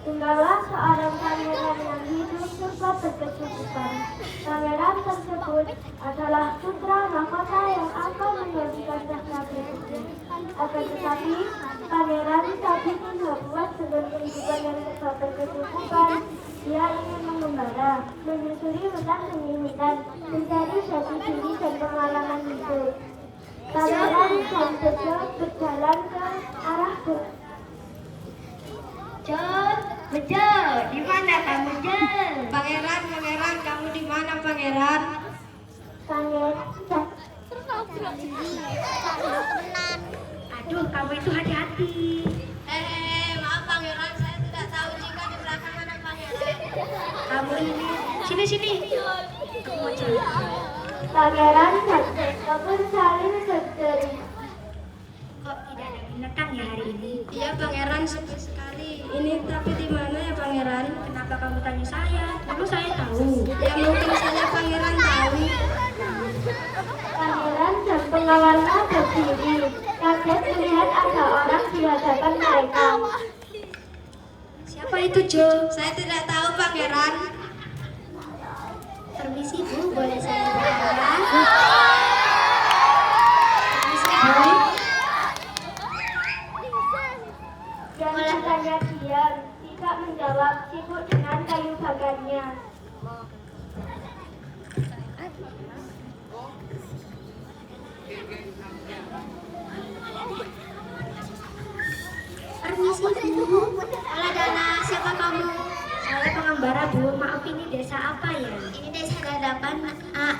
tinggallah seorang pangeran yang hidup serba berkecukupan. Pangeran tersebut adalah putra mahkota yang akan menggantikan tahta berikutnya. Akan tetapi, pangeran saat ini berbuat dengan kehidupan yang serba berkecukupan. Dia ingin mengembara, menyusuri hutan demi hutan, mencari jati diri dan pengalaman hidup. Pangeran dan Bejo berjalan ke arah Bejo, di mana kamu, Jo? Pangeran, kamu di mana, Pangeran? Pangeran. Aduh, kamu itu hati-hati. Maaf Pangeran, saya tidak tahu jika di belakang ada Pangeran. Kamu ini, sini. Kamu aja. Pangeran dan Bejo pun saling berdiri. Kok tidak ada binatang ya hari ini? Iya Pangeran, sepi sekali. Ini tapi di mana ya Pangeran? Kenapa kamu tanya saya? Dulu saya tahu. Ya mungkin saja Pangeran tahu. Pangeran dan pengawalnya berdiri, kaget melihat ada orang di hadapan mereka. Siapa itu, Jo? Saya tidak tahu Pangeran. Permisi, Bu, boleh saya bicara? Permisi, Bu. Yang ditanya diam, tidak menjawab, sibuk dengan kayu bakarnya. Permisi, Bu. Aladana, siapa kamu? Saya pengembara, Bu. Maaf, ini desa apa ya? Ini desa Dadapan.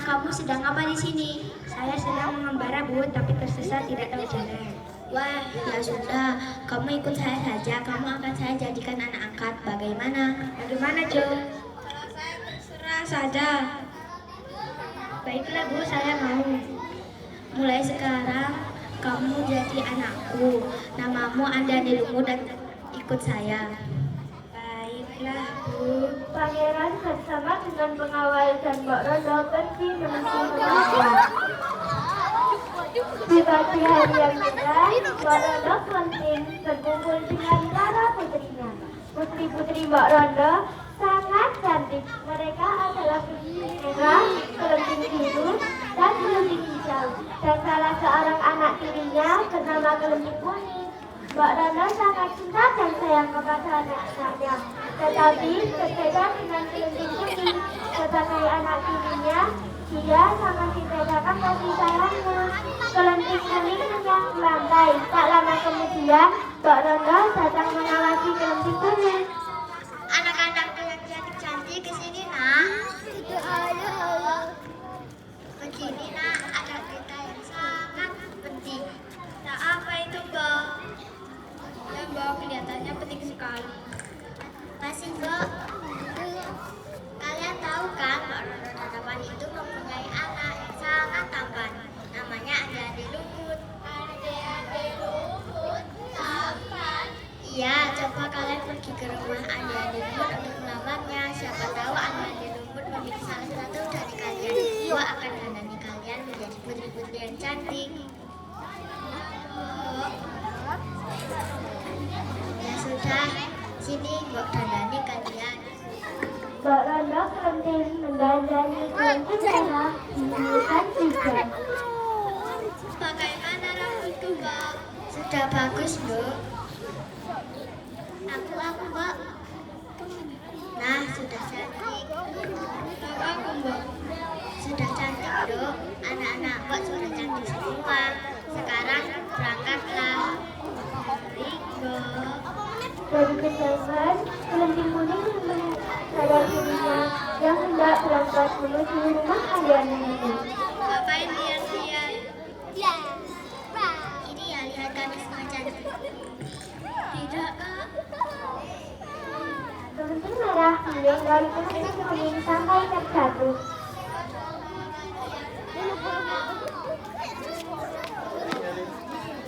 Kamu sedang apa di sini? Saya sedang mengembara, Bu, tapi tersesat tidak tahu jalan. Wah, ya sudah. Kamu ikut saya saja. Kamu akan saya jadikan anak angkat. Bagaimana? Bagaimana, Jo? Kalau saya terserah saja. Baiklah, Bu, saya mau. Mulai sekarang kamu jadi anakku. Namamu Andani Lumu dan ikut saya. Baiklah, Bu. Pangeran bersama dengan pengawal dan Mbok Rondo pergi menuju rumahnya. Di pagi hari yang cerah, Mbok Rondo penting berkumpul dengan para putrinya. Putri-putri Mbok Rondo sangat cantik. Mereka adalah kelinci merah, kelinci biru, dan kelinci hijau. Dan salah seorang anak tirinya bernama kelinci kuning. Mbak Rondo sangat cinta dan sayang kepada anak-anaknya. Tetapi berbeda dengan kelinci kuning. Sebagai anak tirinya, dia sangat dibedakan kasih sayangnya. Kelinci kuning hanya melantai. Tak lama kemudian, Mbak Rondo datang mengawasi kelinci kuning. Anak-anakku yang cantik-cantik ke sini, Nak. Begini, Nak, ada berita yang sangat penting. Nah, apa itu, Mbak? Ya, Mbak, kelihatannya penting sekali. Masih, Mbak. Kalian tahu kan, Mbak Rondo Dadapan itu mempunyai anak yang sangat tampan. Namanya Ade Lumut. Ade Lumut tampan. Iya, coba kalian pergi ke rumah Ade Lumut untuk melamarnya. Siapa tahu Ade Lumut memiliki salah satu dari kalian. Gua akan dandani kalian menjadi putri-putri yang cantik. Ya sudah, sini gua dandani kalian. Mbak Rondo penting mendandani kelinci merah biru dan hijau. Bagaimana rambutku, Mbak? Sudah bagus, Bu. Aku, Mbak. Nah, sudah cantik. Aku, Mbak. Sudah cantik, Dok. Anak-anak Mbak sudah cantik semua. Sekarang berangkatlah. Rigo. Dari kejauhan, kelinci kuning sadar dirinya yang hendak berangkat menuju rumah ayahnya itu. Ngapain lihat-lihat? Ini ya, lihat kami semua cantik. Tidak, Kak. Kelinci merah miring dari kelinci kuning sampai terjatuh.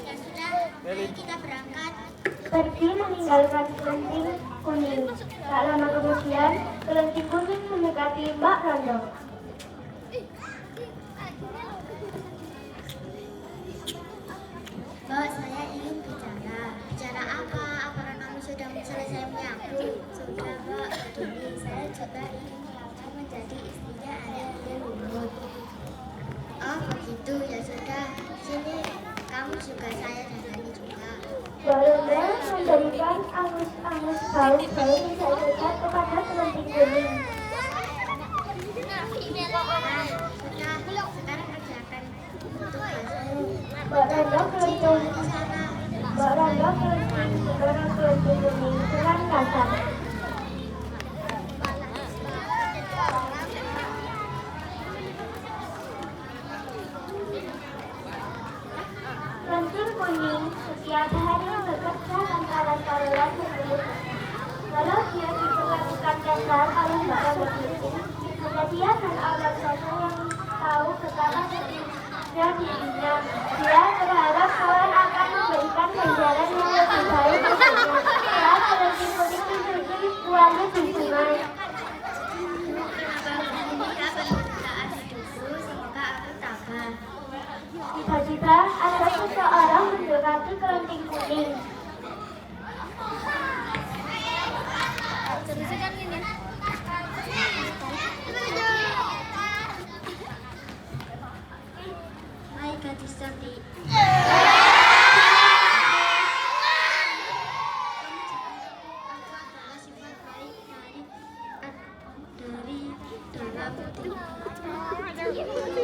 Ya sudah, mari kita berangkat. Pergi meninggalkan kelinci kuning. Tak lama kemudian, kelinci kuning mendekati Mbak Rondo. Mbak, saya ingin bicara. Bicara apa? Apakah kamu sudah selesai Kau selalu bisa dekat kepada kelenting kuning. Sekarang kerjakan tugasmu. Mbak Randa kelenting, Mbak Randa kelenting, sekarang kelenting kuning dengan kasar. Kelenting kuning setiap hari bekerja antara lelah sebelum. Kalau dia diperlakukan kasar oleh Mbak Randa kelenting, hanya dia dan Allah saja yang tahu betapa sedihnya dirinya. Dia berharap kawan akan memberikan ganjaran yang lebih baik untuknya. Saat kelenting kuning mencuci buahnya di sungai. Tiba-tiba ada seseorang mendekati kelenting kuning. Hai gadis cantik.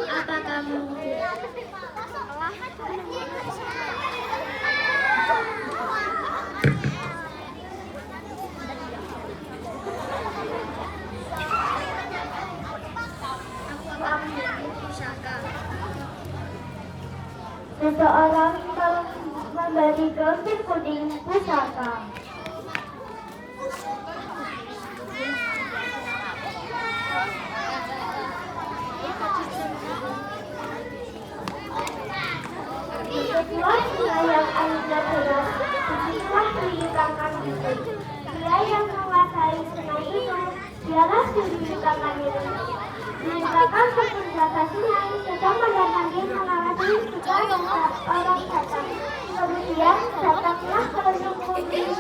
Apa kamu? Seseorang memberi kelenting kuning pusaka. Kedua dia yang airnya deras, disitulah Yuyu Kangkang itu. Dia yang menguasai sungai itu, dialah Yuyu Kangkang itu. Yuyu Kangkang menjaga sungai, sedang mendatangi mengawasi juga orang datang. Kemudian datanglah kelenting kuning.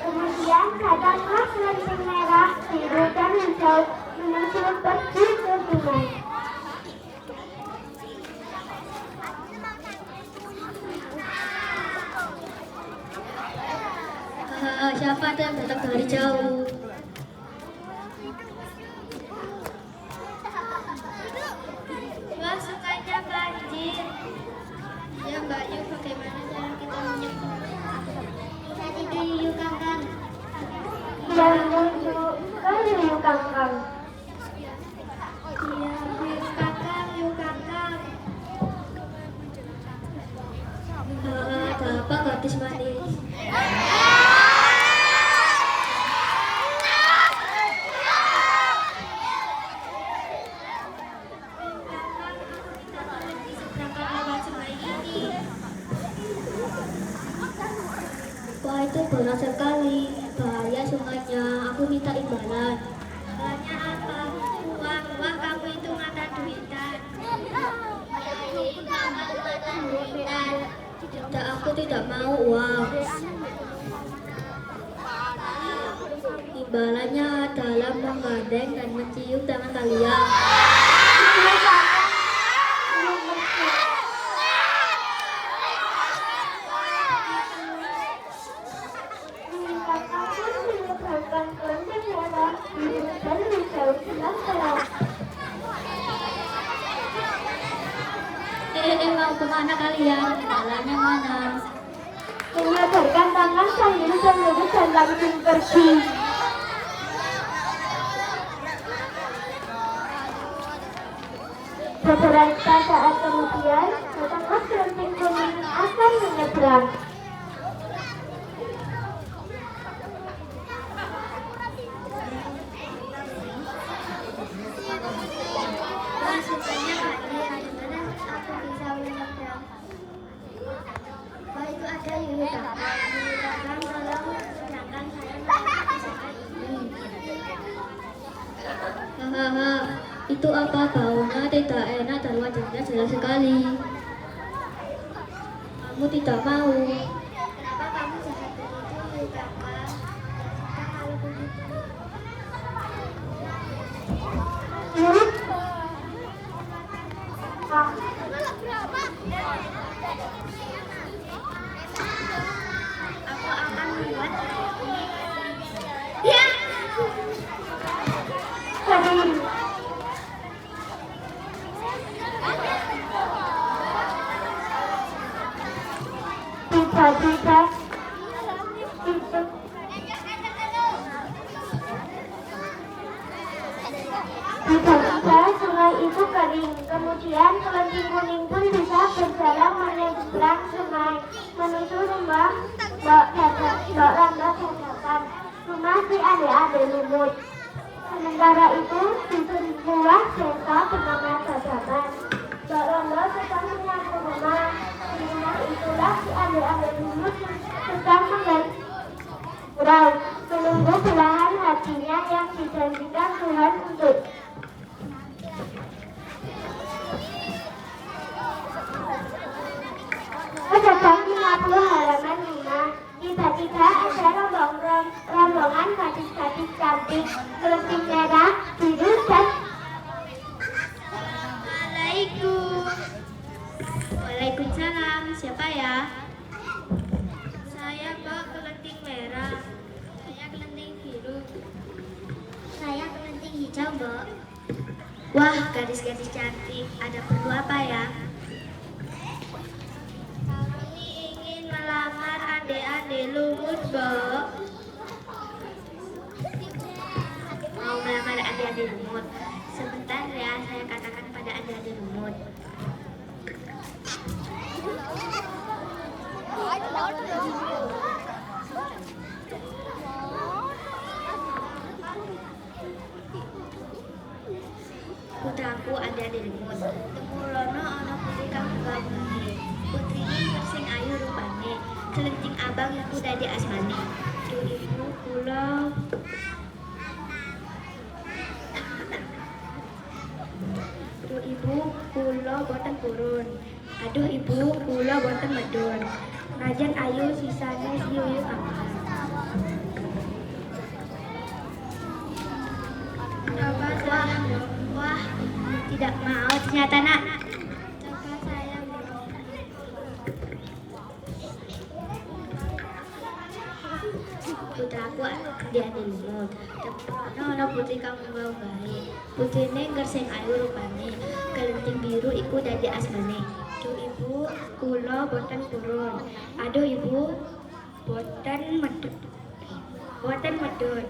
Kemudian datanglah kelenting merah, biru dan hijau menuju pergi ke sungai. Siapa yang datang dari jauh? Wah, sukanya banjir. Ya Mbak Yu, bagaimana cara kita menyeberang? Tadi ke Yuyu Kangkang. Dia menuju ke Yuyu Kangkang. Iya, Yuyu Kangkang, Yuyu Kangkang. Ada apa gadis manis? Wah, itu berat sekali. Bahaya sungainya. Aku minta imbalan. Soalnya apa? Uang, wah kamu itu mata duitan. Tidak, aku tidak mau uang. Imbalannya adalah menggandeng dan mencium tangan kalian. Yuyu Kangkang pun menyeberangkan kelenting merah, biru dan hijau dengan terang. Mau kemana kalian? Imbalannya mana? Menyadarkan tangan sambil seluruh dan langsung pergi. Beberapa saat kemudian, datanglah kelenting kuning akan menyeberang. Wah, sukanya banjir. Gimana aku bisa menyeberang? Wah, itu ada Yuyu Kangkang. Yuyu Kangkang, tolong sedangkan saya melewati sungai ini. Hahaha, itu apa baunya tidak enak dan wajahnya jelas sekali. Kamu tidak mau. Kenapa kamu jahat begitu, Yuyu Kangkang? Kita kalau begitu. Aku akan membuat ini Tiba-tiba sungai itu kering. Kemudian kelengking kuning pun bisa berjalan menyeberang sungai menuju rumah Mbak Rangga Dadakan, rumah si adik-adik Lumut. Sementara itu di sebuah desa bernama Dadakan, Mbak Rangga sedang menyapu rumah. Di rumah itulah si adik-adik Lumut sedang menggurau, menunggu belahan hatinya yang dijanjikan Tuhan untuk sedang 50 halaman rumah. Tiba-tiba ada rombongan gadis-gadis cantik, kelemping merah, biru, dan Assalamualaikum. Waalaikumsalam. Siapa ya? Saya Mbak kelenting merah. Saya kelenting biru. Saya kelenting hijau, Mbak. Wah, gadis-gadis cantik. Ada perlu apa ya? Kami ingin melamar adik-adik Lumut, Mbak. Mau melamar adik-adik Lumut. Sebentar ya, saya katakan pada adik-adik Lumut. Putraku adik-adik Lumut. Temurono ana putri kang gawe. Putrine bersing ayu rupane. Kelenting abang iku dadi asmane. Duh ibu kula. Duh ibu kula boten purun. Aduh ibu kula boten medun. Najan ayu sisane siuyu kapan. Coba sayang, wah tidak mau ternyata nak. Coba sayang. Putraku adik-adik Lumut. Temurono putri kang nggawa bae. Putrine gersing ayu rupane. Kelenting biru iku dadi asmane. Duh ibu kula boten purun. Aduh ibu boten medun. Boten medun.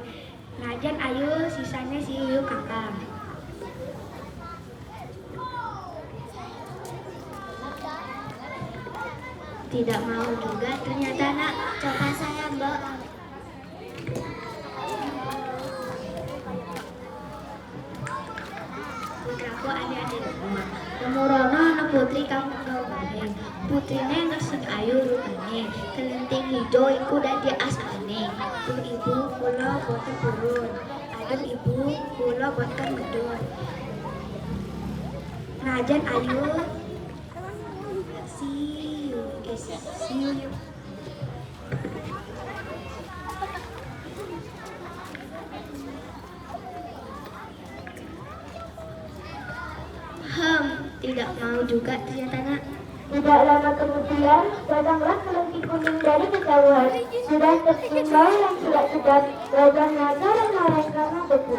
Najan ayu sisanya si Yuyu kakang. Tidak mau juga ternyata nak. Coba saya Mbak. Putraku adik-adik Lumut. Temurono ana putri kang gawe. Putrine gersing ayu rupane. Kelenting hijau iku dadi asmane. Duh ibu kula boten purun. Aduh ibu kula boten medun. Najan ayu siu. Tidak mau juga ternyata nak. tidak lama kemudian datanglah kelengking kuning dari kejauhan. Sudah tertinggal yang sedap-sedap, wajahnya garang-garang karena beku.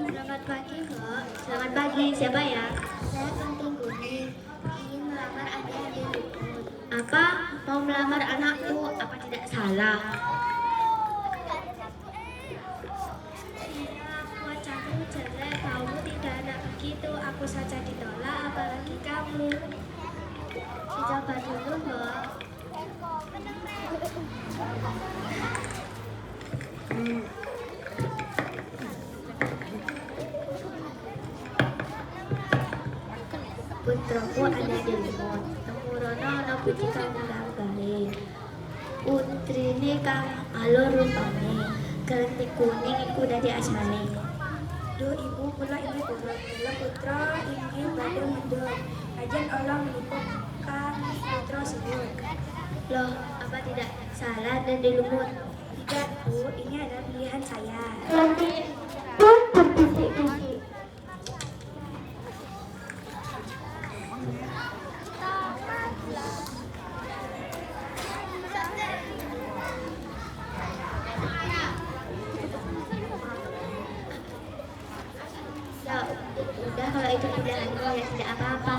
Selamat pagi Mbak. Selamat pagi, siapa ya? Saya kelenting kuning. Ingin melamar adik-adik Lumut. Apa? Mau melamar anakku? Apa tidak salah? Iya, wajahmu jelek, kamu tidak enak begitu. Aku saja ditolak, apalagi kamu. Dicoba dulu, Mbak. Putraku adik-adik Lumut. Temurono ana putri kang gawe. Putrine kang alur rupane. Kelenting kuning iku dadi asmane. Duh ibu kula ini turun. Kula putra inggih badhe mendung. Ajan Allah menipun kang putra sebut. Loh, apa tidak salah dan di Lumut? Tidak Bu, ini adalah pilihan saya. Kelengking pun berbisik-bisik. Ya, udah kalau itu pilihanmu ya tidak apa-apa.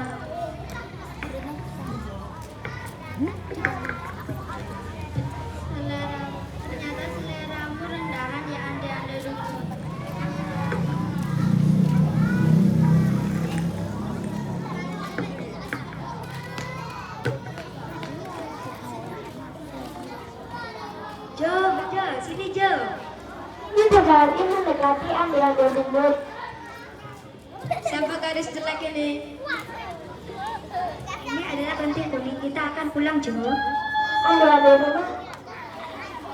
sini Jo. Ini berarti mendekati ande-ande lumut. Siapa gadis jelek ini? Ini adalah penting kuning. Kita akan pulang Jo. Ande-ande lumut.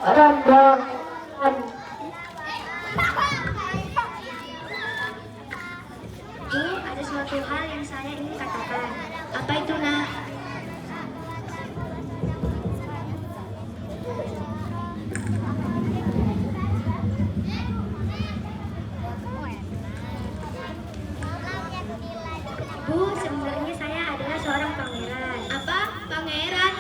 Rondong. Bu, ada suatu hal yang saya ingin katakan. Apa itu nak? Bu, sebenarnya saya adalah seorang pangeran. Apa? Pangeran?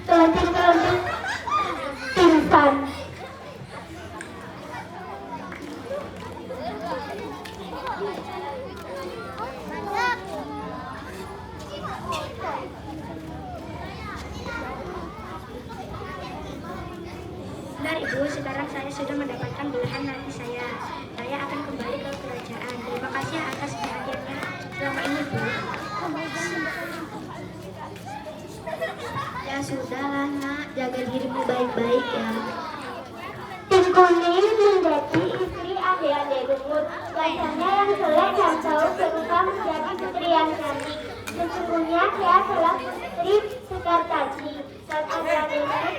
Kelenting-kelenting. Pingsan. Benar Ibu, sekarang saya sudah mendapatkan belahan hati saya. Saya akan kembali ke kerajaan. Terima kasih atas perhatiannya selama ini Bu. Ya sudahlah nak, jaga dirimu baik-baik ya. Tim kuning menjadi istri ande-ande lumut. Wajahnya yang jelek dan jauh berubah menjadi putri yang cantik. Sesungguhnya dia adalah putri Sekartaji. Dan ande-ande lumut